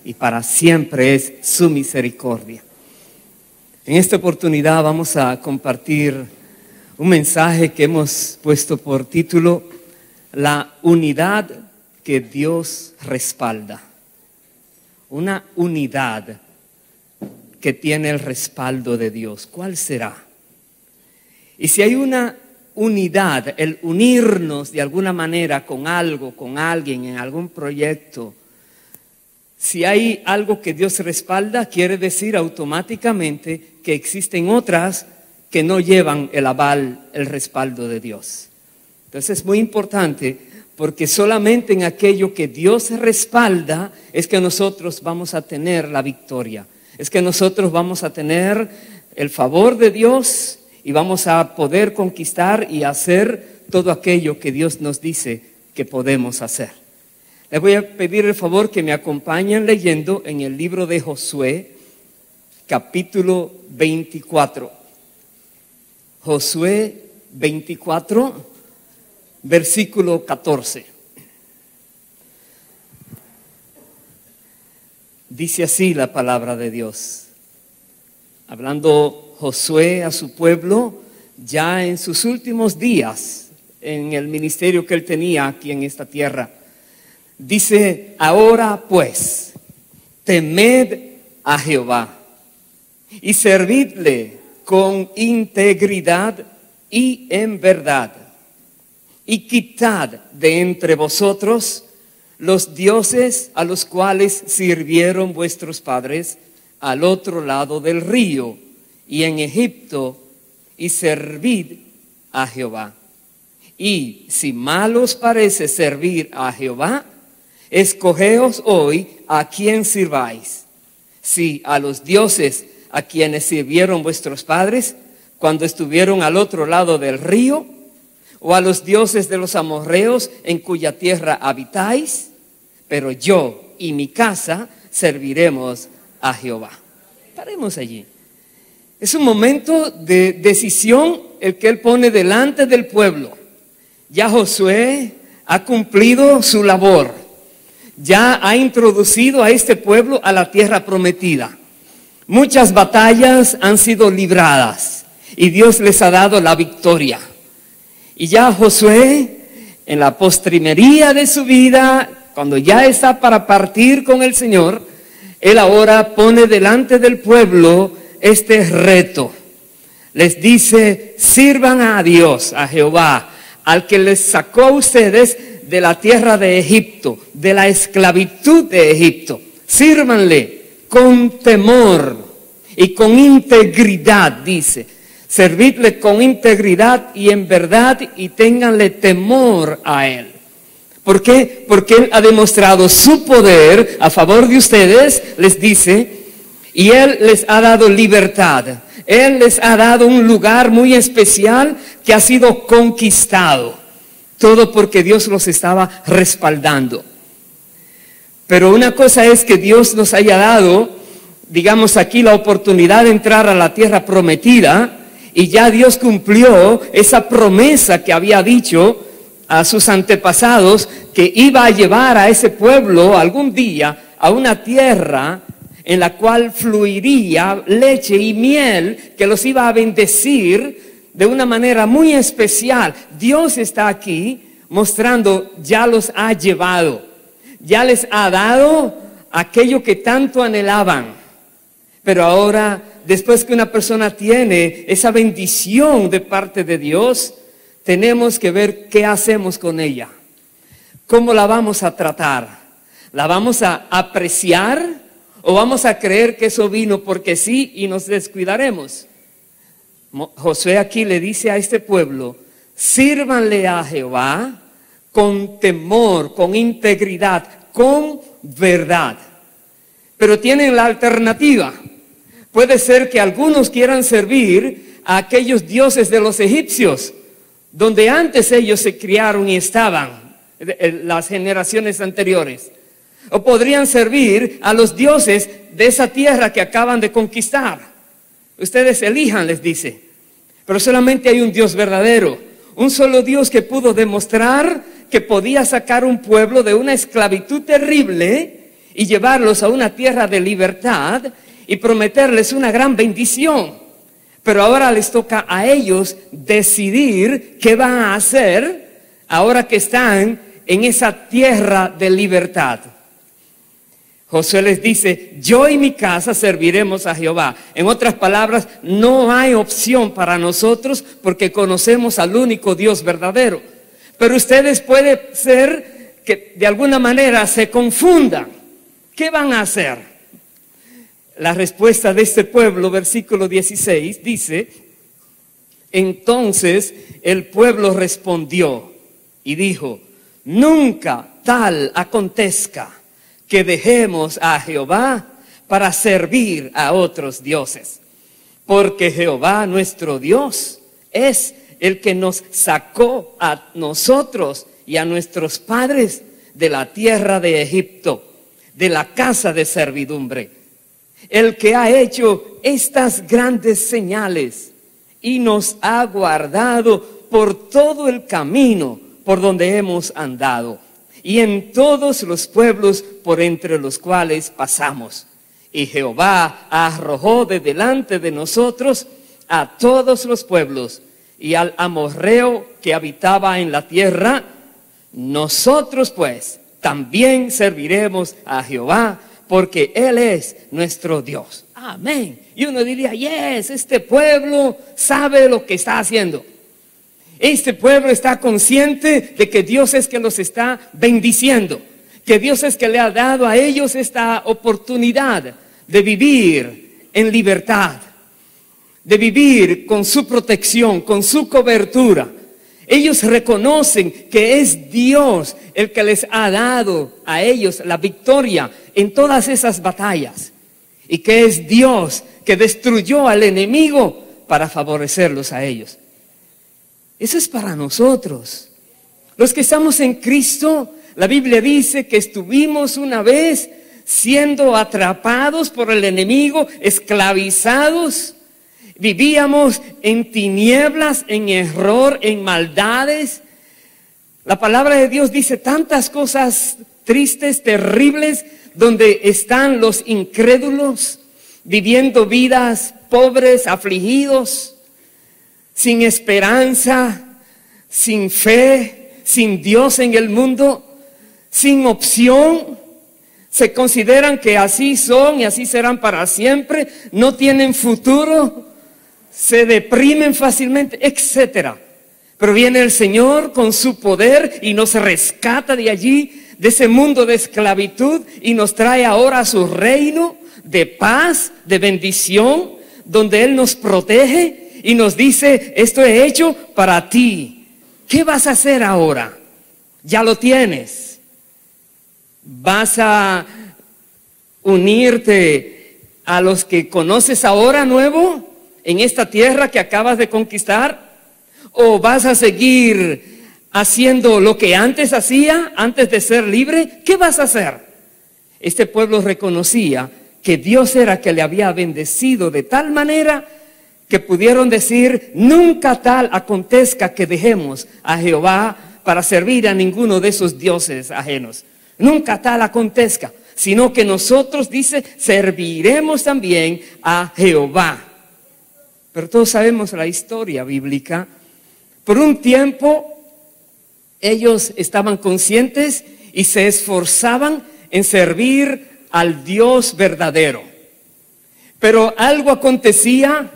y para siempre es su misericordia. En esta oportunidad vamos a compartir un mensaje que hemos puesto por título: La unidad que Dios respalda. Una unidad que tiene el respaldo de Dios. ¿Cuál será? Y si hay una unidad, el unirnos de alguna manera con algo, con alguien, en algún proyecto, si hay algo que Dios respalda, quiere decir automáticamente que existen otras que no llevan el aval, el respaldo de Dios. Entonces es muy importante, porque solamente en aquello que Dios respalda es que nosotros vamos a tener la victoria. Es que nosotros vamos a tener el favor de Dios y vamos a poder conquistar y hacer todo aquello que Dios nos dice que podemos hacer. Les voy a pedir el favor que me acompañen leyendo en el libro de Josué, capítulo 24. Josué 24, versículo 14. Dice así la palabra de Dios. Hablando Josué a su pueblo ya en sus últimos días, en el ministerio que él tenía aquí en esta tierra. Dice: ahora pues, temed a Jehová y servidle con integridad y en verdad, y quitad de entre vosotros los dioses a los cuales sirvieron vuestros padres al otro lado del río y en Egipto, y servid a Jehová. Y si mal os parece servir a Jehová, escogeos hoy a quién sirváis, si a los dioses a quienes sirvieron vuestros padres cuando estuvieron al otro lado del río, o a los dioses de los amorreos en cuya tierra habitáis, pero yo y mi casa serviremos a Jehová. Paremos allí. Es un momento de decisión el que él pone delante del pueblo. Ya Josué ha cumplido su labor. Ya ha introducido a este pueblo a la tierra prometida. Muchas batallas han sido libradas y Dios les ha dado la victoria. Y ya Josué, en la postrimería de su vida, cuando ya está para partir con el Señor, él ahora pone delante del pueblo este reto. Les dice: sirvan a Dios, a Jehová, al que les sacó a ustedes de la tierra de Egipto, de la esclavitud de Egipto. Sírvanle con temor y con integridad, dice. Servidle con integridad y en verdad, y ténganle temor a Él. ¿Por qué? Porque Él ha demostrado su poder a favor de ustedes, les dice, y Él les ha dado libertad. Él les ha dado un lugar muy especial que ha sido conquistado. Todo porque Dios los estaba respaldando. Pero una cosa es que Dios nos haya dado, digamos aquí, la oportunidad de entrar a la tierra prometida, y ya Dios cumplió esa promesa que había dicho a sus antepasados, que iba a llevar a ese pueblo algún día a una tierra en la cual fluiría leche y miel, que los iba a bendecir de una manera muy especial. Dios está aquí mostrando: ya los ha llevado, ya les ha dado aquello que tanto anhelaban. Pero ahora, después que una persona tiene esa bendición de parte de Dios, tenemos que ver qué hacemos con ella. ¿Cómo la vamos a tratar? ¿La vamos a apreciar o vamos a creer que eso vino porque sí y nos descuidaremos? Josué aquí le dice a este pueblo: sírvanle a Jehová con temor, con integridad, con verdad. Pero tienen la alternativa. Puede ser que algunos quieran servir a aquellos dioses de los egipcios, donde antes ellos se criaron y estaban, las generaciones anteriores. O podrían servir a los dioses de esa tierra que acaban de conquistar. Ustedes elijan, les dice. Pero solamente hay un Dios verdadero, un solo Dios que pudo demostrar que podía sacar un pueblo de una esclavitud terrible y llevarlos a una tierra de libertad y prometerles una gran bendición. Pero ahora les toca a ellos decidir qué van a hacer ahora que están en esa tierra de libertad. Josué les dice, yo y mi casa serviremos a Jehová. En otras palabras, no hay opción para nosotros porque conocemos al único Dios verdadero. Pero ustedes puede ser que de alguna manera se confundan. ¿Qué van a hacer? La respuesta de este pueblo, versículo 16, dice, entonces el pueblo respondió y dijo, nunca tal acontezca que dejemos a Jehová para servir a otros dioses. Porque Jehová nuestro Dios es el que nos sacó a nosotros y a nuestros padres de la tierra de Egipto, de la casa de servidumbre. El que ha hecho estas grandes señales y nos ha guardado por todo el camino por donde hemos andado y en todos los pueblos por entre los cuales pasamos. Y Jehová arrojó de delante de nosotros a todos los pueblos y al amorreo que habitaba en la tierra. Nosotros pues también serviremos a Jehová, porque Él es nuestro Dios. Amén. Y uno diría, yes, este pueblo sabe lo que está haciendo. Este pueblo está consciente de que Dios es que los está bendiciendo, que Dios es que le ha dado a ellos esta oportunidad de vivir en libertad, de vivir con su protección, con su cobertura. Ellos reconocen que es Dios el que les ha dado a ellos la victoria en todas esas batallas y que es Dios que destruyó al enemigo para favorecerlos a ellos. Eso es para nosotros. Los que estamos en Cristo, la Biblia dice que estuvimos una vez siendo atrapados por el enemigo, esclavizados. Vivíamos en tinieblas, en error, en maldades. La palabra de Dios dice tantas cosas tristes, terribles, donde están los incrédulos viviendo vidas pobres, afligidos, sin esperanza, sin fe, sin Dios en el mundo, sin opción. Se consideran que así son y así serán para siempre, no tienen futuro, se deprimen fácilmente, etcétera. Pero viene el Señor con su poder y nos rescata de allí, de ese mundo de esclavitud, y nos trae ahora a su reino de paz, de bendición, donde Él nos protege y nos dice, esto he hecho para ti. ¿Qué vas a hacer ahora? Ya lo tienes. ¿Vas a unirte a los que conoces ahora nuevo en esta tierra que acabas de conquistar? ¿O vas a seguir haciendo lo que antes hacía, antes de ser libre? ¿Qué vas a hacer? Este pueblo reconocía que Dios era que le había bendecido de tal manera que pudieron decir, nunca tal acontezca que dejemos a Jehová para servir a ninguno de esos dioses ajenos. Nunca tal acontezca, sino que nosotros, dice, serviremos también a Jehová. Pero todos sabemos la historia bíblica. Por un tiempo, ellos estaban conscientes y se esforzaban en servir al Dios verdadero. Pero algo acontecía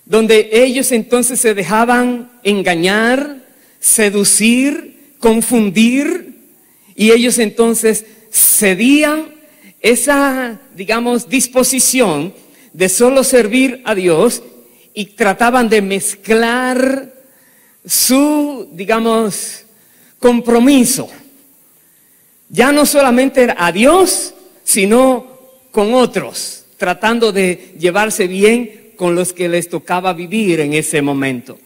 donde ellos entonces se dejaban engañar, seducir, confundir, y ellos entonces cedían esa, digamos, disposición de solo servir a Dios y trataban de mezclar su, digamos, compromiso. Ya no solamente era a Dios, sino con otros, tratando de llevarse bien con los que les tocaba vivir en ese momento.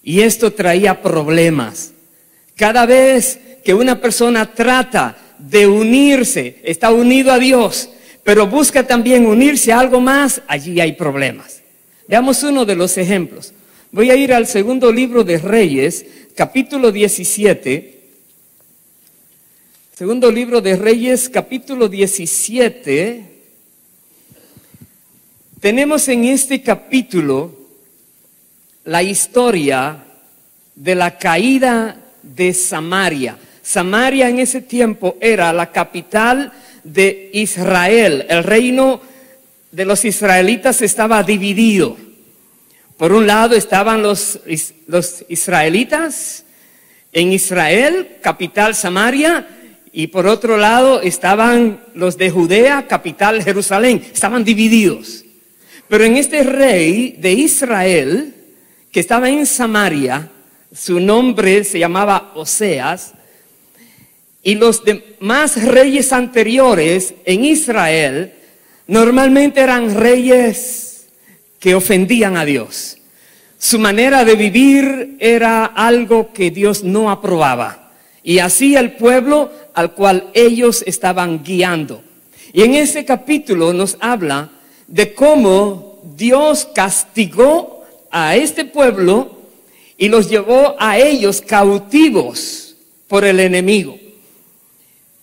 Y esto traía problemas. Cada vez que una persona trata de unirse, está unido a Dios, pero busca también unirse a algo más, allí hay problemas. Veamos uno de los ejemplos. Voy a ir al segundo libro de Reyes, capítulo 17. Segundo libro de Reyes, capítulo 17. Tenemos en este capítulo la historia de la caída de Samaria. Samaria en ese tiempo era la capital de Israel. El reino de los israelitas estaba dividido. Por un lado estaban los israelitas en Israel, capital Samaria, y por otro lado estaban los de Judea, capital Jerusalén. Estaban divididos. Pero en este rey de Israel, que estaba en Samaria, su nombre se llamaba Oseas, y los demás reyes anteriores en Israel normalmente eran reyes que ofendían a Dios. Su manera de vivir era algo que Dios no aprobaba, y así el pueblo al cual ellos estaban guiando. Y en ese capítulo nos habla de cómo Dios castigó a este pueblo y los llevó a ellos cautivos por el enemigo.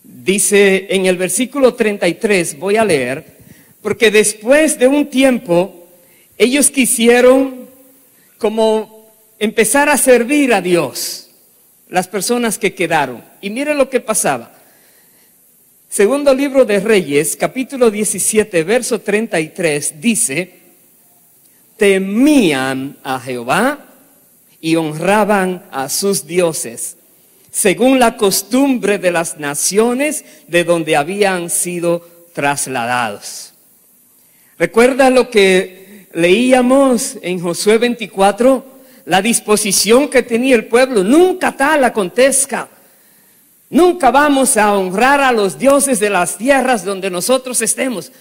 Dice en el versículo 33, voy a leer, porque después de un tiempo ellos quisieron como empezar a servir a Dios, las personas que quedaron. Y mire lo que pasaba. Segundo libro de Reyes, capítulo 17, verso 33, dice: temían a Jehová y honraban a sus dioses, según la costumbre de las naciones de donde habían sido trasladados. ¿Recuerda lo que leíamos en Josué 24? La disposición que tenía el pueblo: nunca tal acontezca. Nunca vamos a honrar a los dioses de las tierras donde nosotros estemos.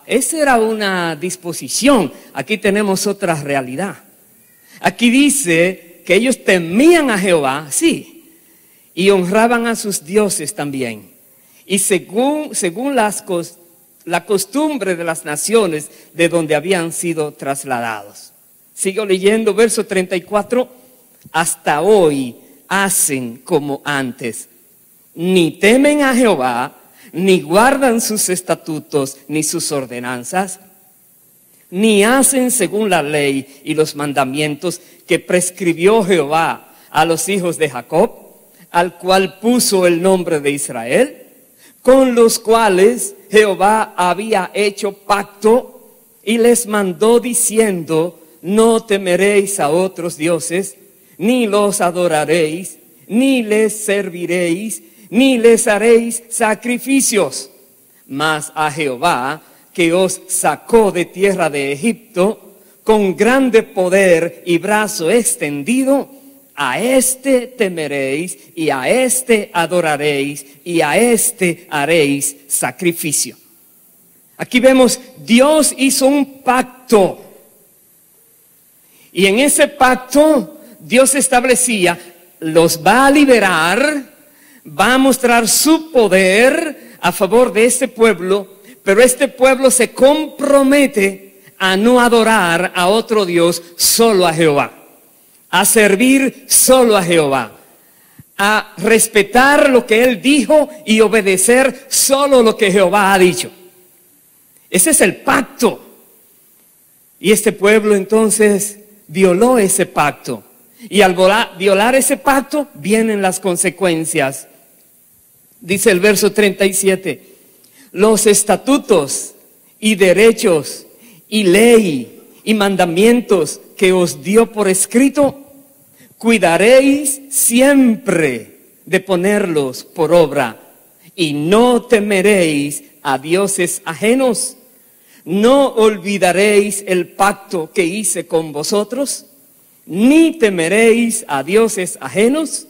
Esa era una disposición. Aquí tenemos otra realidad. Aquí dice que ellos temían a Jehová, sí, y honraban a sus dioses también. Y según la costumbre de las naciones de donde habían sido trasladados. Sigo leyendo, verso 34. Hasta hoy hacen como antes. Ni temen a Jehová, ni guardan sus estatutos, ni sus ordenanzas, ni hacen según la ley y los mandamientos que prescribió Jehová a los hijos de Jacob, al cual puso el nombre de Israel, con los cuales Jehová había hecho pacto y les mandó diciendo: no temeréis a otros dioses, ni los adoraréis, ni les serviréis, ni les haréis sacrificios, mas a Jehová, que os sacó de tierra de Egipto, con grande poder y brazo extendido, a éste temeréis, y a éste adoraréis, y a éste haréis sacrificio. Aquí vemos, Dios hizo un pacto, y en ese pacto Dios establecía: los va a liberar, va a mostrar su poder a favor de este pueblo, pero este pueblo se compromete a no adorar a otro Dios, solo a Jehová, a servir solo a Jehová, a respetar lo que Él dijo y obedecer solo lo que Jehová ha dicho. Ese es el pacto. Y este pueblo entonces violó ese pacto. Y al violar ese pacto vienen las consecuencias. Dice el verso 37, los estatutos y derechos y ley y mandamientos que os dio por escrito, cuidaréis siempre de ponerlos por obra, y no temeréis a dioses ajenos, no olvidaréis el pacto que hice con vosotros, ni temeréis a dioses ajenos,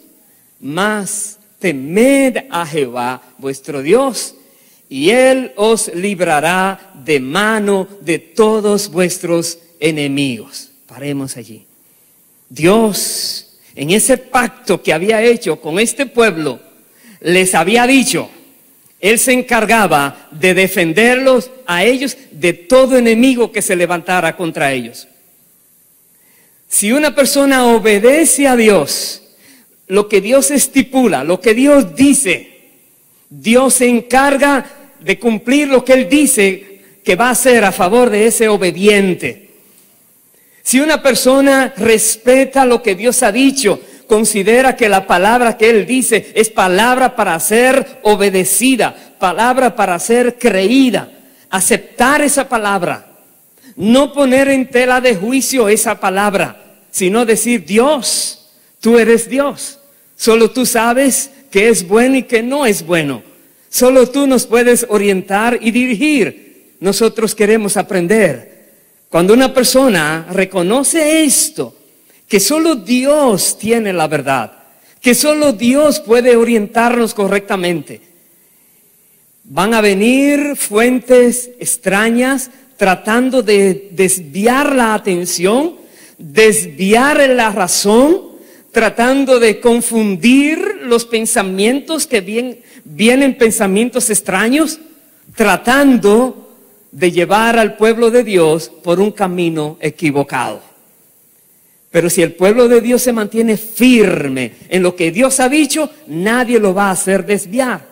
mas temed a Jehová vuestro Dios, y Él os librará de mano de todos vuestros enemigos. Paremos allí. Dios, en ese pacto que había hecho con este pueblo, les había dicho: Él se encargaba de defenderlos a ellos de todo enemigo que se levantara contra ellos. Si una persona obedece a Dios, lo que Dios estipula, lo que Dios dice, Dios se encarga de cumplir lo que Él dice que va a hacer a favor de ese obediente. Si una persona respeta lo que Dios ha dicho, considera que la palabra que Él dice es palabra para ser obedecida, palabra para ser creída, aceptar esa palabra, no poner en tela de juicio esa palabra, sino decir: Dios, tú eres Dios, solo tú sabes qué es bueno y qué no es bueno, solo tú nos puedes orientar y dirigir. Nosotros queremos aprender. Cuando una persona reconoce esto, que solo Dios tiene la verdad, que solo Dios puede orientarnos correctamente, van a venir fuentes extrañas tratando de desviar la atención, desviar la razón, tratando de confundir los pensamientos que vienen pensamientos extraños, tratando de llevar al pueblo de Dios por un camino equivocado. Pero si el pueblo de Dios se mantiene firme en lo que Dios ha dicho, nadie lo va a hacer desviar.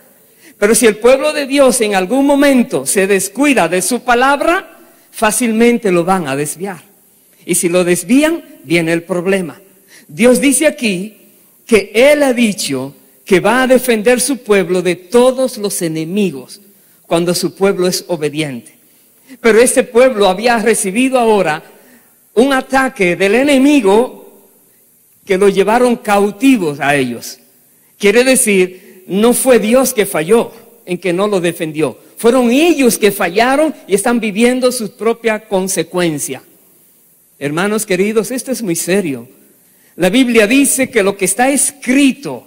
Pero si el pueblo de Dios en algún momento se descuida de su palabra, fácilmente lo van a desviar. Y si lo desvían, viene el problema. Dios dice aquí que Él ha dicho que va a defender su pueblo de todos los enemigos cuando su pueblo es obediente. Pero este pueblo había recibido ahora un ataque del enemigo que lo llevaron cautivos a ellos. Quiere decir, no fue Dios que falló en que no lo defendió. Fueron ellos que fallaron y están viviendo su propia consecuencia. Hermanos queridos, esto es muy serio. La Biblia dice que lo que está escrito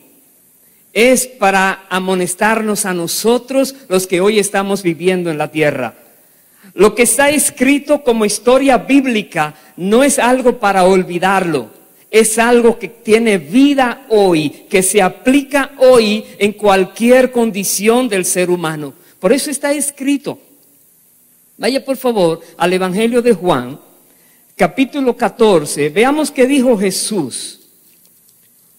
es para amonestarnos a nosotros, los que hoy estamos viviendo en la tierra. Lo que está escrito como historia bíblica no es algo para olvidarlo. Es algo que tiene vida hoy, que se aplica hoy en cualquier condición del ser humano. Por eso está escrito. Vaya por favor al Evangelio de Juan, capítulo 14. Veamos qué dijo Jesús.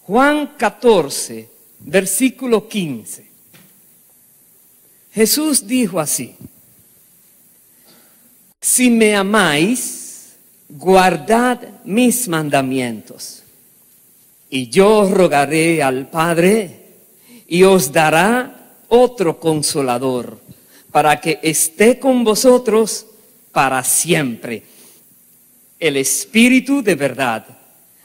Juan 14, versículo 15. Jesús dijo así: si me amáis, guardad mis mandamientos, y yo rogaré al Padre, y os dará otro consolador, para que esté con vosotros para siempre, el Espíritu de verdad,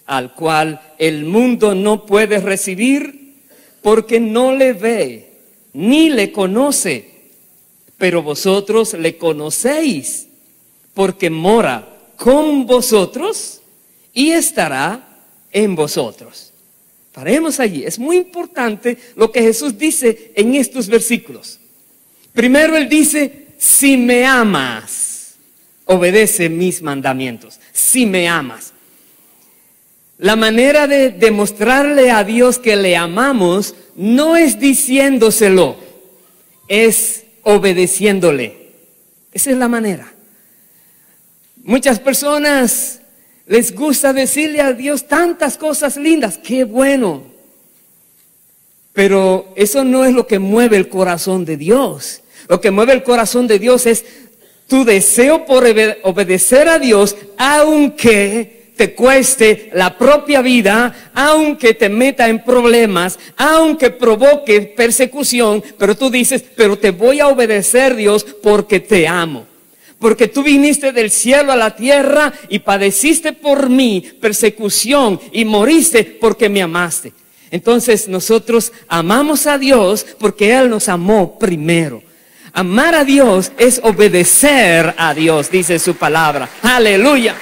al cual el mundo no puede recibir, porque no le ve, ni le conoce, pero vosotros le conocéis, porque mora con vosotros y estará en vosotros. Paremos allí. Es muy importante lo que Jesús dice en estos versículos. Primero Él dice: si me amas, obedece mis mandamientos. Si me amas. La manera de demostrarle a Dios que le amamos no es diciéndoselo, es obedeciéndole. Esa es la manera. Muchas personas les gusta decirle a Dios tantas cosas lindas, qué bueno. Pero eso no es lo que mueve el corazón de Dios. Lo que mueve el corazón de Dios es tu deseo por obedecer a Dios, aunque te cueste la propia vida, aunque te meta en problemas, aunque provoque persecución, pero tú dices: pero te voy a obedecer, Dios, porque te amo. Porque tú viniste del cielo a la tierra y padeciste por mí persecución y moriste porque me amaste. Entonces nosotros amamos a Dios porque Él nos amó primero. Amar a Dios es obedecer a Dios, dice su palabra. Aleluya.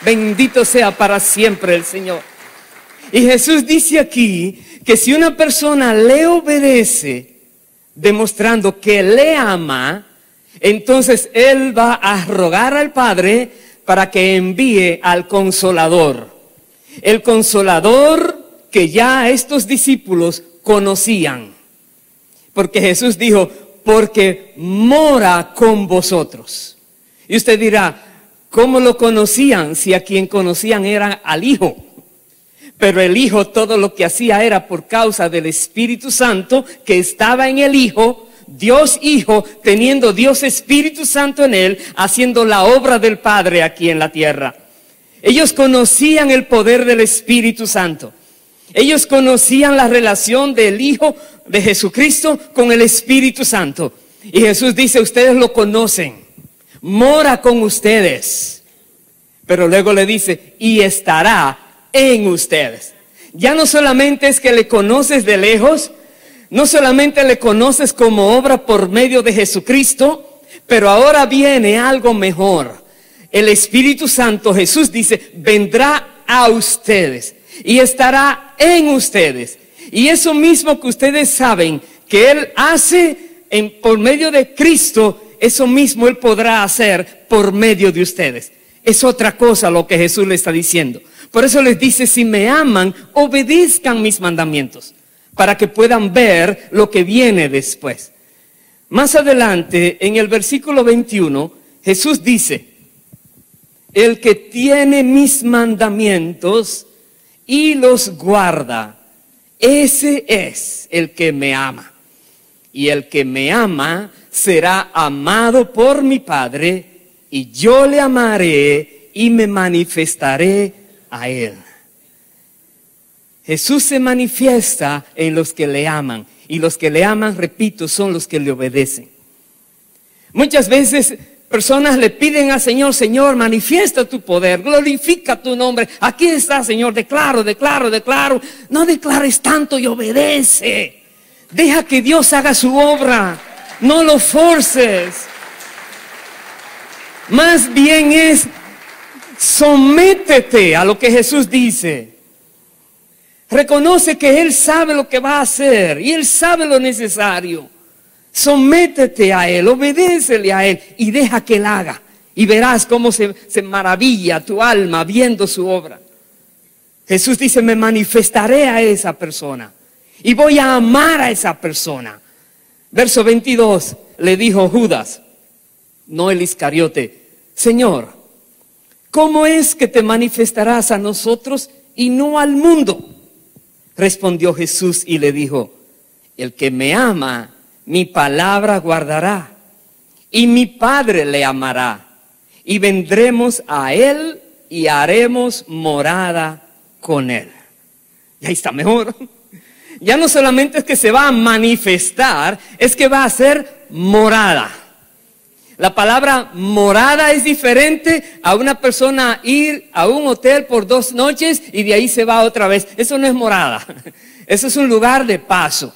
Bendito sea para siempre el Señor. Y Jesús dice aquí que si una persona le obedece, demostrando que le ama, entonces Él va a rogar al Padre para que envíe al Consolador. El Consolador que ya estos discípulos conocían. Porque Jesús dijo: porque mora con vosotros. Y usted dirá: ¿cómo lo conocían si a quien conocían era al Hijo? Pero el Hijo todo lo que hacía era por causa del Espíritu Santo que estaba en el Hijo, Dios Hijo, teniendo Dios Espíritu Santo en él, haciendo la obra del Padre aquí en la tierra. Ellos conocían el poder del Espíritu Santo. Ellos conocían la relación del Hijo de Jesucristo con el Espíritu Santo. Y Jesús dice, ustedes lo conocen, mora con ustedes. Pero luego le dice, y estará en ustedes. Ya no solamente es que le conoces de lejos, no solamente le conoces como obra por medio de Jesucristo, pero ahora viene algo mejor. El Espíritu Santo, Jesús dice, vendrá a ustedes y estará en ustedes. Y eso mismo que ustedes saben que Él hace por medio de Cristo, eso mismo Él podrá hacer por medio de ustedes. Es otra cosa lo que Jesús le está diciendo. Por eso les dice, si me aman, obedezcan mis mandamientos, para que puedan ver lo que viene después. Más adelante, en el versículo 21, Jesús dice, el que tiene mis mandamientos y los guarda, ese es el que me ama. Y el que me ama será amado por mi Padre, y yo le amaré y me manifestaré a él. Jesús se manifiesta en los que le aman. Y los que le aman, repito, son los que le obedecen. Muchas veces personas le piden al Señor, Señor, manifiesta tu poder, glorifica tu nombre. Aquí está, Señor, declaro. No declares tanto y obedece. Deja que Dios haga su obra. No lo forces. Más bien es, sométete a lo que Jesús dice. Reconoce que Él sabe lo que va a hacer y Él sabe lo necesario. Sométete a Él, obedécele a Él y deja que Él haga. Y verás cómo se maravilla tu alma viendo su obra. Jesús dice, me manifestaré a esa persona y voy a amar a esa persona. Verso 22, le dijo Judas, no el Iscariote, Señor, ¿cómo es que te manifestarás a nosotros y no al mundo? Respondió Jesús y le dijo, el que me ama, mi palabra guardará, y mi Padre le amará, y vendremos a él y haremos morada con él. Y ahí está mejor. Ya no solamente es que se va a manifestar, es que va a ser morada. La palabra morada es diferente a una persona ir a un hotel por 2 noches y de ahí se va otra vez. Eso no es morada. Eso es un lugar de paso.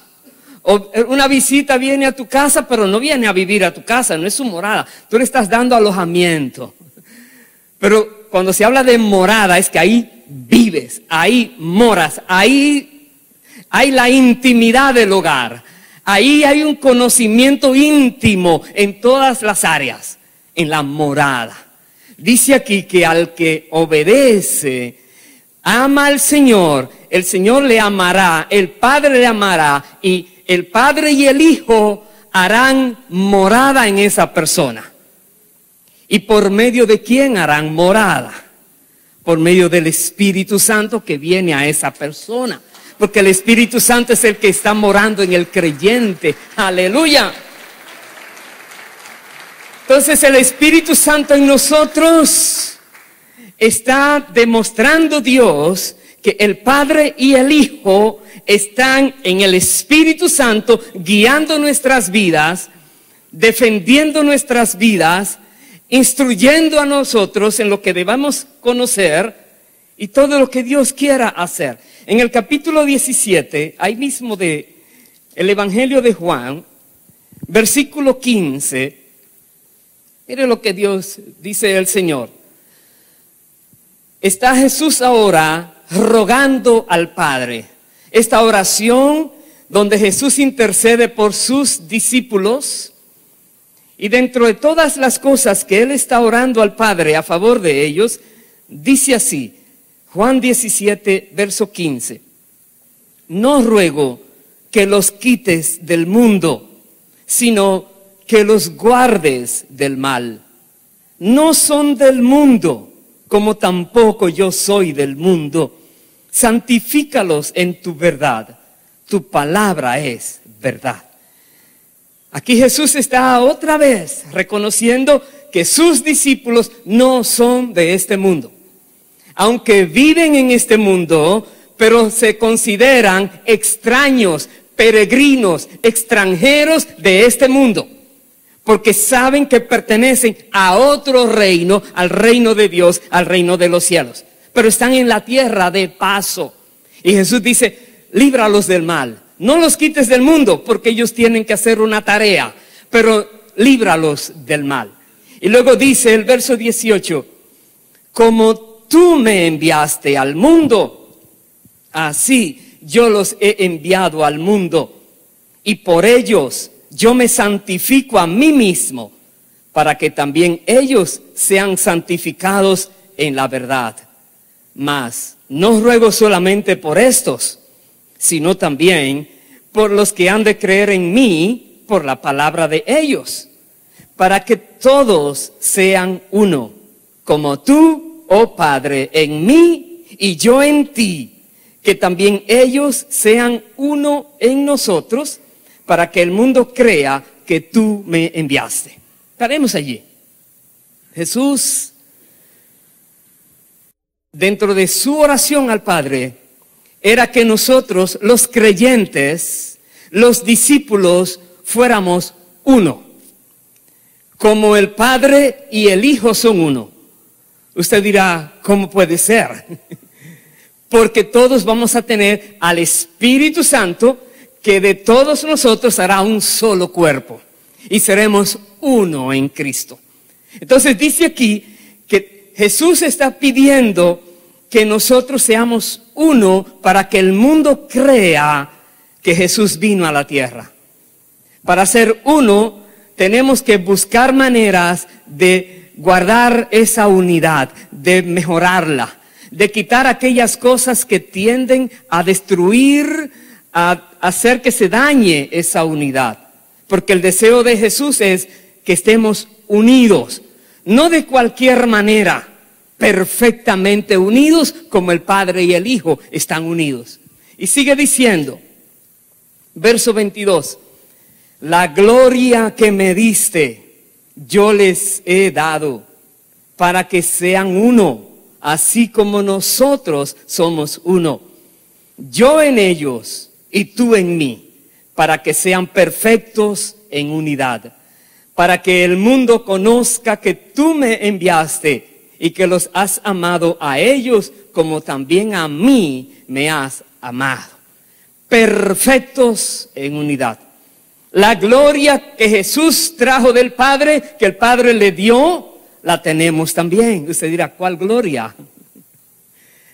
O una visita viene a tu casa, pero no viene a vivir a tu casa, no es su morada. Tú le estás dando alojamiento. Pero cuando se habla de morada es que ahí vives, ahí moras, ahí hay la intimidad del hogar. Ahí hay un conocimiento íntimo en todas las áreas, en la morada. Dice aquí que al que obedece, ama al Señor, el Señor le amará, el Padre le amará y el Padre y el Hijo harán morada en esa persona. ¿Y por medio de quién harán morada? Por medio del Espíritu Santo que viene a esa persona. Porque el Espíritu Santo es el que está morando en el creyente. ¡Aleluya! Entonces el Espíritu Santo en nosotros está demostrando Dios que el Padre y el Hijo están en el Espíritu Santo guiando nuestras vidas, defendiendo nuestras vidas, instruyendo a nosotros en lo que debamos conocer y todo lo que Dios quiera hacer. En el capítulo 17, ahí mismo de el Evangelio de Juan, versículo 15, mire lo que Dios dice el Señor. Está Jesús ahora rogando al Padre. Esta oración donde Jesús intercede por sus discípulos y dentro de todas las cosas que Él está orando al Padre a favor de ellos, dice así, Juan 17, verso 15. No ruego que los quites del mundo, sino que los guardes del mal. No son del mundo, como tampoco yo soy del mundo. Santifícalos en tu verdad. Tu palabra es verdad. Aquí Jesús está otra vez reconociendo que sus discípulos no son de este mundo. Aunque viven en este mundo, pero se consideran extraños, peregrinos, extranjeros de este mundo. Porque saben que pertenecen a otro reino, al reino de Dios, al reino de los cielos. Pero están en la tierra de paso. Y Jesús dice, líbralos del mal. No los quites del mundo, porque ellos tienen que hacer una tarea, pero líbralos del mal. Y luego dice el verso 18, como tú me enviaste al mundo, así yo los he enviado al mundo. Y por ellos yo me santifico a mí mismo, para que también ellos sean santificados en la verdad. Mas no ruego solamente por estos, sino también por los que han de creer en mí por la palabra de ellos, para que todos sean uno, como tú, oh Padre, en mí y yo en ti, que también ellos sean uno en nosotros, para que el mundo crea que tú me enviaste. Paremos allí. Jesús, dentro de su oración al Padre, era que nosotros, los creyentes, los discípulos, fuéramos uno. Como el Padre y el Hijo son uno. Usted dirá, ¿cómo puede ser? Porque todos vamos a tener al Espíritu Santo, que de todos nosotros hará un solo cuerpo. Y seremos uno en Cristo. Entonces dice aquí que Jesús está pidiendo que nosotros seamos uno para que el mundo crea que Jesús vino a la tierra. Para ser uno tenemos que buscar maneras de guardar esa unidad, de mejorarla, de quitar aquellas cosas que tienden a destruir, a hacer que se dañe esa unidad. Porque el deseo de Jesús es que estemos unidos, no de cualquier manera, perfectamente unidos como el Padre y el Hijo están unidos. Y sigue diciendo, verso 22, la gloria que me diste, yo les he dado, para que sean uno, así como nosotros somos uno. Yo en ellos y tú en mí, para que sean perfectos en unidad, para que el mundo conozca que tú me enviaste y que los has amado a ellos como también a mí me has amado. Perfectos en unidad. La gloria que Jesús trajo del Padre, que el Padre le dio, la tenemos también. Usted dirá, ¿cuál gloria?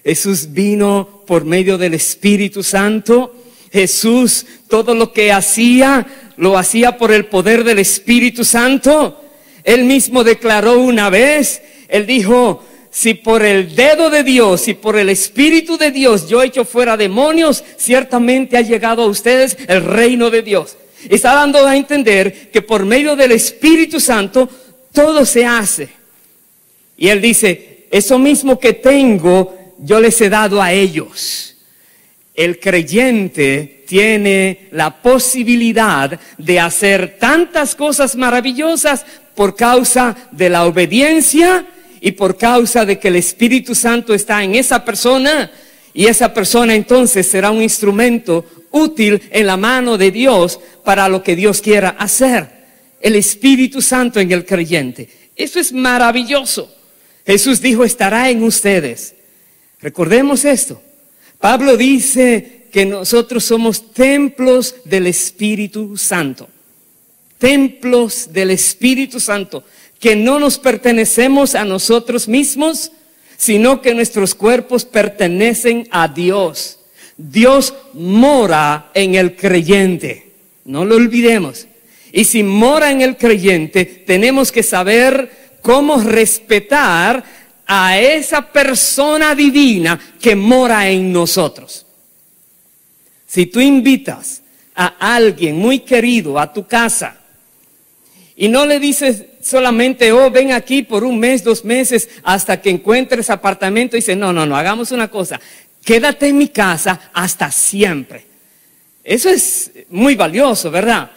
Jesús vino por medio del Espíritu Santo. Jesús todo lo que hacía, lo hacía por el poder del Espíritu Santo. Él mismo declaró una vez, Él dijo, si por el dedo de Dios, si por el Espíritu de Dios yo echo fuera demonios, ciertamente ha llegado a ustedes el reino de Dios. Está dando a entender que por medio del Espíritu Santo todo se hace. Y Él dice, eso mismo que tengo, yo les he dado a ellos. El creyente tiene la posibilidad de hacer tantas cosas maravillosas por causa de la obediencia y por causa de que el Espíritu Santo está en esa persona, y esa persona entonces será un instrumento útil en la mano de Dios para lo que Dios quiera hacer. El Espíritu Santo en el creyente. Eso es maravilloso. Jesús dijo, estará en ustedes. Recordemos esto. Pablo dice que nosotros somos templos del Espíritu Santo. Templos del Espíritu Santo. Que no nos pertenecemos a nosotros mismos, sino que nuestros cuerpos pertenecen a Dios. Dios mora en el creyente. No lo olvidemos. Y si mora en el creyente, tenemos que saber cómo respetar a esa persona divina que mora en nosotros. Si tú invitas a alguien muy querido a tu casa y no le dices solamente, oh, ven aquí por un mes, 2 meses, hasta que encuentres apartamento, y dice, no, hagamos una cosa. quédate en mi casa hasta siempre. Eso es muy valioso, ¿verdad?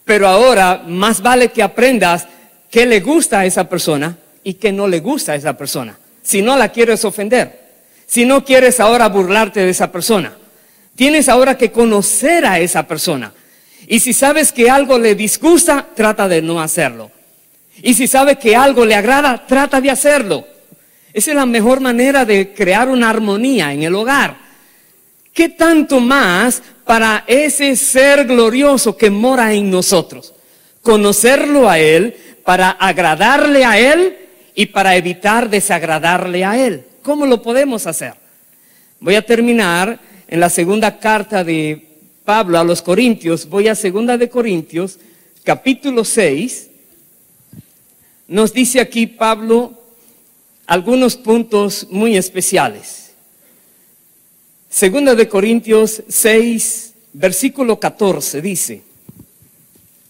Pero ahora más vale que aprendas qué le gusta a esa persona y qué no le gusta a esa persona. Si no la quieres ofender, si no quieres ahora burlarte de esa persona, tienes ahora que conocer a esa persona. Y si sabes que algo le disgusta, trata de no hacerlo. Y si sabes que algo le agrada, trata de hacerlo. Esa es la mejor manera de crear una armonía en el hogar. ¿Qué tanto más para ese ser glorioso que mora en nosotros? Conocerlo a Él para agradarle a Él y para evitar desagradarle a Él. ¿Cómo lo podemos hacer? Voy a terminar en la segunda carta de Pablo a los Corintios. Voy a 2 de Corintios, capítulo 6. Nos dice aquí Pablo algunos puntos muy especiales. 2 de Corintios 6, versículo 14 dice: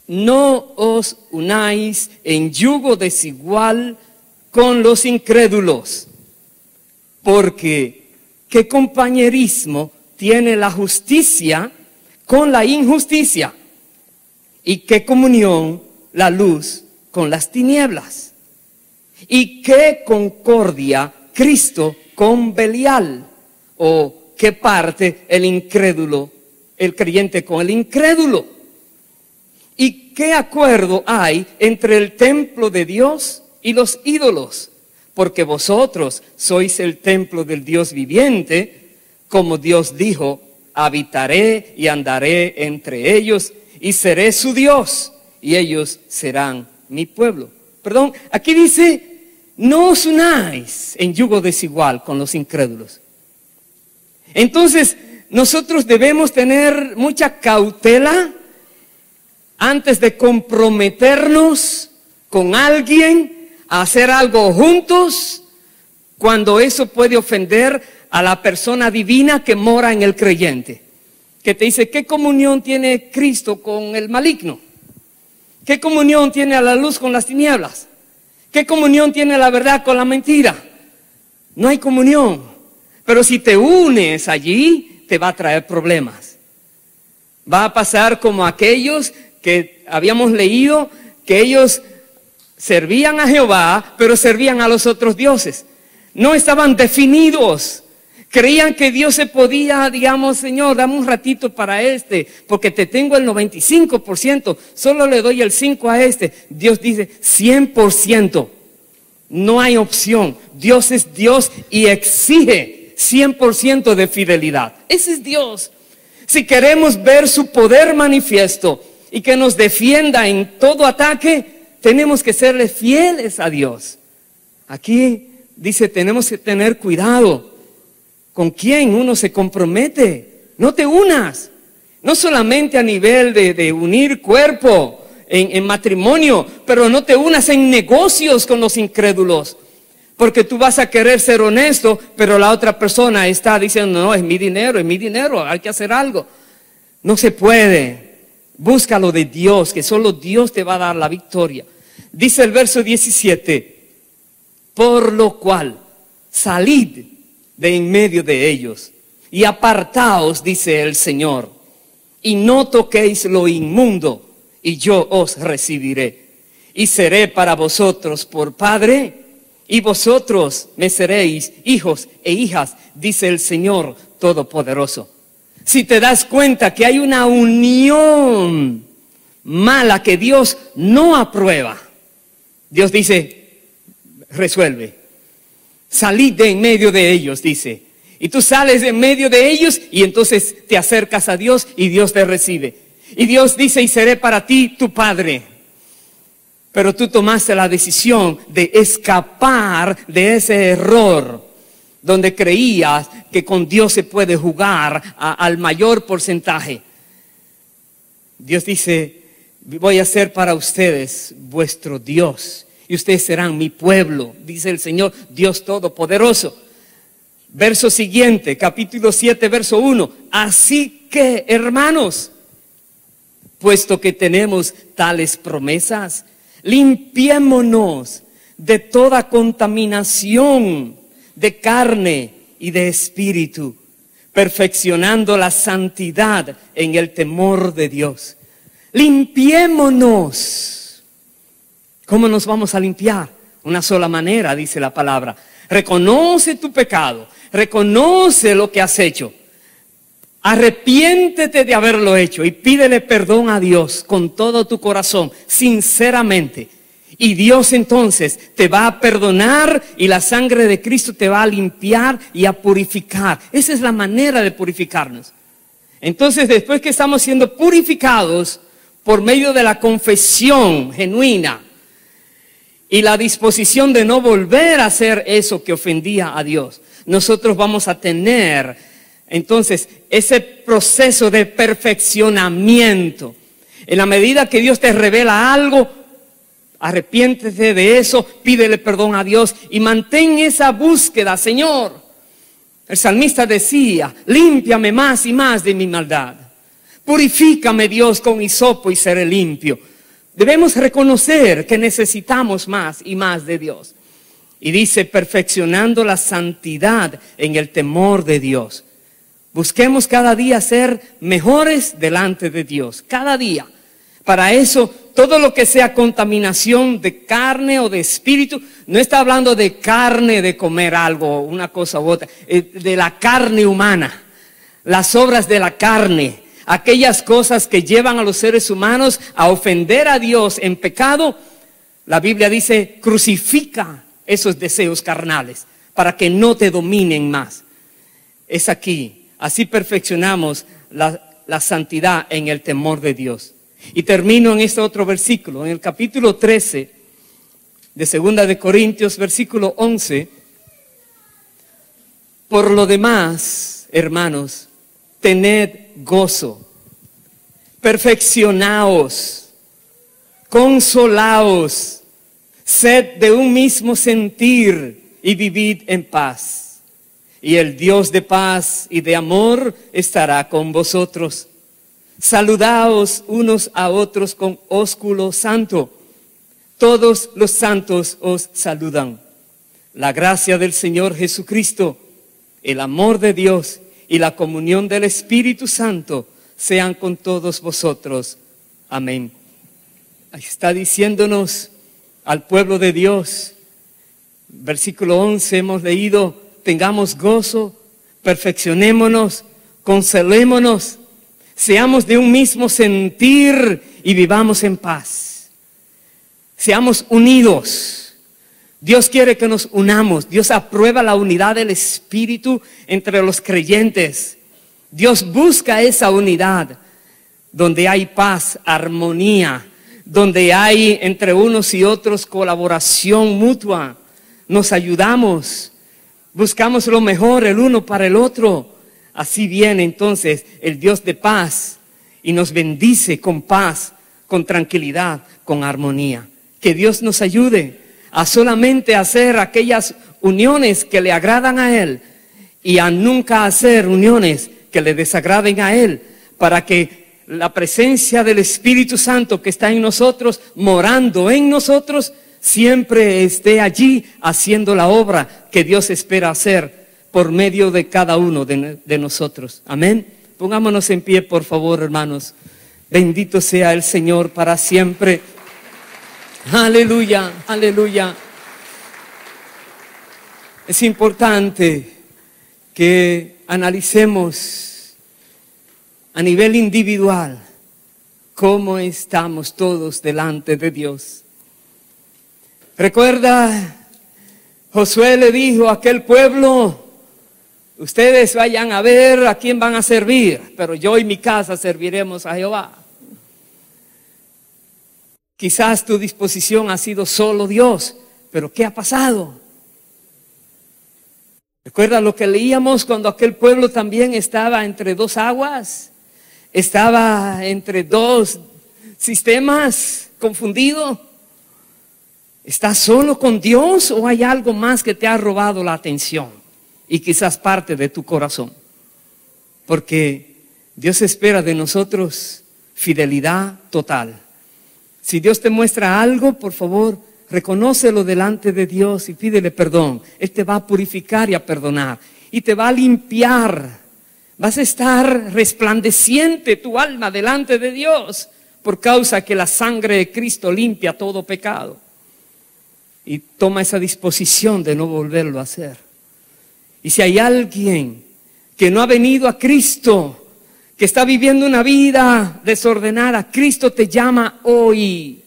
no os unáis en yugo desigual con los incrédulos, porque ¿qué compañerismo tiene la justicia con la injusticia? ¿Y qué comunión la luz con las tinieblas? ¿Y qué concordia Cristo con Belial? ¿O qué parte el incrédulo, el creyente con el incrédulo? ¿Y qué acuerdo hay entre el templo de Dios y los ídolos? Porque vosotros sois el templo del Dios viviente, como Dios dijo: habitaré y andaré entre ellos y seré su Dios y ellos serán mi pueblo. Perdón, aquí dice: no os unáis en yugo desigual con los incrédulos. Entonces, nosotros debemos tener mucha cautela antes de comprometernos con alguien a hacer algo juntos, cuando eso puede ofender a la persona divina que mora en el creyente. Que te dice: ¿qué comunión tiene Cristo con el maligno? ¿Qué comunión tiene la luz con las tinieblas? ¿Qué comunión tiene la verdad con la mentira? No hay comunión. Pero si te unes allí, te va a traer problemas. Va a pasar como aquellos que habíamos leído, que ellos servían a Jehová, pero servían a los otros dioses. No estaban definidos. Creían que Dios se podía, digamos: Señor, dame un ratito para porque te tengo el 95%, solo le doy el 5% a Dios dice 100%. No hay opción. Dios es Dios y exige 100% de fidelidad. Ese es Dios. Si queremos ver su poder manifiesto y que nos defienda en todo ataque, tenemos que serle fieles a Dios. Aquí dice: tenemos que tener cuidado con quién uno se compromete. No te unas, no solamente a nivel de unir cuerpo en matrimonio, pero no te unas en negocios con los incrédulos, porque tú vas a querer ser honesto, pero la otra persona está diciendo: no, es mi dinero, hay que hacer algo. No se puede. Busca lo de Dios, que solo Dios te va a dar la victoria. Dice el verso 17: por lo cual salid de en medio de ellos y apartaos, dice el Señor, y no toquéis lo inmundo, y yo os recibiré, y seré para vosotros por padre, y vosotros me seréis hijos e hijas, dice el Señor Todopoderoso. Si te das cuenta que hay una unión mala que Dios no aprueba, Dios dice: resuelve. Salid de en medio de ellos, dice. Y tú sales de en medio de ellos y entonces te acercas a Dios y Dios te recibe. Y Dios dice: y seré para ti tu padre. Pero tú tomaste la decisión de escapar de ese error donde creías que con Dios se puede jugar al mayor porcentaje. Dios dice: voy a ser para ustedes vuestro Dios y ustedes serán mi pueblo, dice el Señor Dios Todopoderoso. Verso siguiente, capítulo 7, verso 1. Así que, hermanos, puesto que tenemos tales promesas, limpiémonos de toda contaminación de carne y de espíritu, perfeccionando la santidad en el temor de Dios. Limpiémonos. ¿Cómo nos vamos a limpiar? Una sola manera, dice la palabra. Reconoce tu pecado, reconoce lo que has hecho. Arrepiéntete de haberlo hecho y pídele perdón a Dios con todo tu corazón, sinceramente. Y Dios entonces te va a perdonar y la sangre de Cristo te va a limpiar y a purificar. Esa es la manera de purificarnos. Entonces, después que estamos siendo purificados por medio de la confesión genuina y la disposición de no volver a hacer eso que ofendía a Dios, nosotros vamos a tener entonces ese proceso de perfeccionamiento. En la medida que Dios te revela algo, arrepiéntete de eso, pídele perdón a Dios y mantén esa búsqueda, Señor. El salmista decía, límpiame más y más de mi maldad. Purifícame, Dios, con hisopo y seré limpio. Debemos reconocer que necesitamos más y más de Dios. Y dice, perfeccionando la santidad en el temor de Dios. Busquemos cada día ser mejores delante de Dios, cada día. Para eso, todo lo que sea contaminación de carne o de espíritu, no está hablando de carne, de comer algo, una cosa u otra, de la carne humana, las obras de la carne, aquellas cosas que llevan a los seres humanos a ofender a Dios en pecado. La Biblia dice, crucifica esos deseos carnales para que no te dominen más. Es aquí, así perfeccionamos la santidad en el temor de Dios. Y termino en este otro versículo, en el capítulo 13 de 2 de Corintios, versículo 11. Por lo demás, hermanos, tened gozo, perfeccionaos, consolaos, sed de un mismo sentir y vivid en paz. Y el Dios de paz y de amor estará con vosotros. Saludaos unos a otros con ósculo santo. Todos los santos os saludan. La gracia del Señor Jesucristo, el amor de Dios y la comunión del Espíritu Santo sean con todos vosotros. Amén. Ahí está diciéndonos al pueblo de Dios, versículo 11 hemos leído, tengamos gozo, perfeccionémonos, consolémonos, seamos de un mismo sentir y vivamos en paz. Seamos unidos. Dios quiere que nos unamos. Dios aprueba la unidad del Espíritu entre los creyentes. Dios busca esa unidad donde hay paz, armonía, donde hay entre unos y otros colaboración mutua. Nos ayudamos, buscamos lo mejor el uno para el otro. Así viene entonces el Dios de paz y nos bendice con paz, con tranquilidad, con armonía. Que Dios nos ayude a solamente hacer aquellas uniones que le agradan a Él y a nunca hacer uniones que le desagraden a Él, para que la presencia del Espíritu Santo que está en nosotros, morando en nosotros, siempre esté allí haciendo la obra que Dios espera hacer por medio de cada uno de nosotros. Amén. Pongámonos en pie, por favor, hermanos. Bendito sea el Señor para siempre. Aleluya, aleluya. Es importante que analicemos a nivel individual cómo estamos todos delante de Dios. Recuerda, Josué le dijo a aquel pueblo, ustedes vayan a ver a quién van a servir, pero yo y mi casa serviremos a Jehová. Quizás tu disposición ha sido solo Dios, pero ¿qué ha pasado? ¿Recuerda lo que leíamos cuando aquel pueblo también estaba entre dos aguas? Estaba entre dos sistemas, confundido. ¿Estás solo con Dios o hay algo más que te ha robado la atención y quizás parte de tu corazón? Porque Dios espera de nosotros fidelidad total. Si Dios te muestra algo, por favor, reconócelo delante de Dios y pídele perdón. Él te va a purificar y a perdonar y te va a limpiar Vas a estar resplandeciente tu alma delante de Dios por causa que la sangre de Cristo limpia todo pecado. Y toma esa disposición de no volverlo a hacer. Y si hay alguien que no ha venido a Cristo, que está viviendo una vida desordenada, Cristo te llama hoy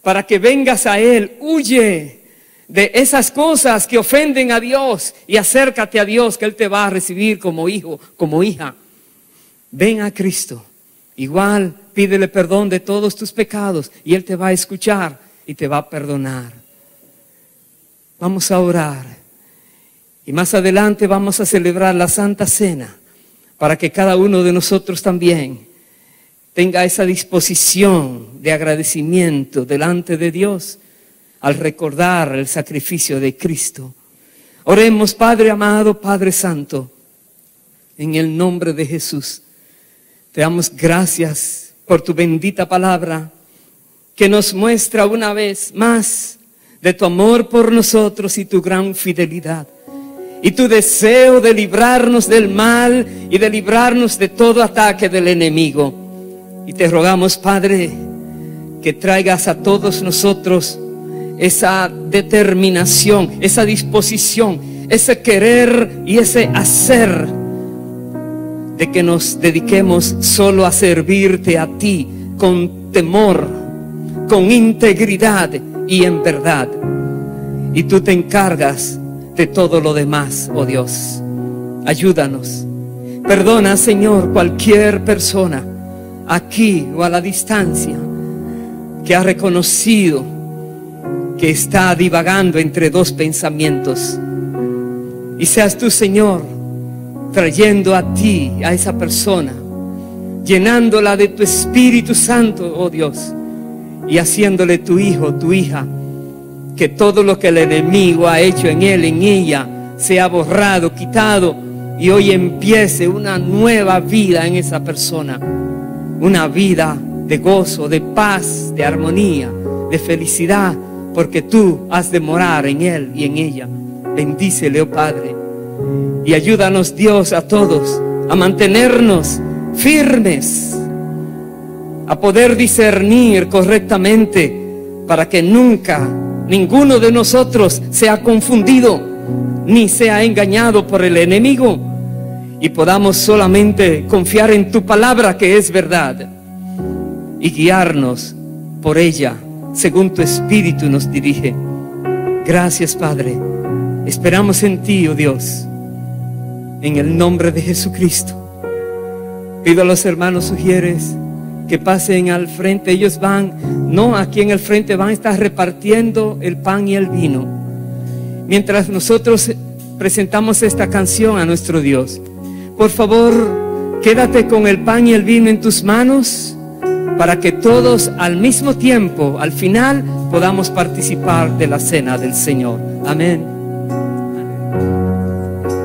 para que vengas a Él. Huye de esas cosas que ofenden a Dios y acércate a Dios, que Él te va a recibir como hijo, como hija. Ven a Cristo. Igual pídele perdón de todos tus pecados y Él te va a escuchar y te va a perdonar. Vamos a orar y más adelante vamos a celebrar la Santa Cena para que cada uno de nosotros también tenga esa disposición de agradecimiento delante de Dios al recordar el sacrificio de Cristo. Oremos, Padre amado, Padre Santo, en el nombre de Jesús. Te damos gracias por tu bendita palabra que nos muestra una vez más de tu amor por nosotros y tu gran fidelidad. Y tu deseo de librarnos del mal y de librarnos de todo ataque del enemigo. Y te rogamos, Padre, que traigas a todos nosotros esa determinación, esa disposición, ese querer y ese hacer de que nos dediquemos solo a servirte a ti con temor, con integridad y en verdad. Y tú te encargas de todo lo demás, oh Dios. Ayúdanos. Perdona, Señor, cualquier persona aquí o a la distancia que ha reconocido que está divagando entre dos pensamientos. Y seas tú, Señor, trayendo a ti, a esa persona, llenándola de tu Espíritu Santo, oh Dios, y haciéndole tu hijo, tu hija. Que todo lo que el enemigo ha hecho en él, en ella, sea borrado, quitado, y hoy empiece una nueva vida en esa persona. Una vida de gozo, de paz, de armonía, de felicidad, porque tú has de morar en él y en ella. Bendícele, oh Padre, y ayúdanos, Dios, a todos a mantenernos firmes, a poder discernir correctamente, para que nunca ninguno de nosotros sea confundido ni sea engañado por el enemigo, y podamos solamente confiar en tu palabra, que es verdad, y guiarnos por ella según tu Espíritu nos dirige. Gracias, Padre. Esperamos en ti, oh Dios, en el nombre de Jesucristo. Pido a los hermanos sugieres que pasen al frente. Ellos van, no aquí en el frente, van a estar repartiendo el pan y el vino mientras nosotros presentamos esta canción a nuestro Dios. Por favor, quédate con el pan y el vino en tus manos para que todos al mismo tiempo, al final, podamos participar de la cena del Señor. Amén.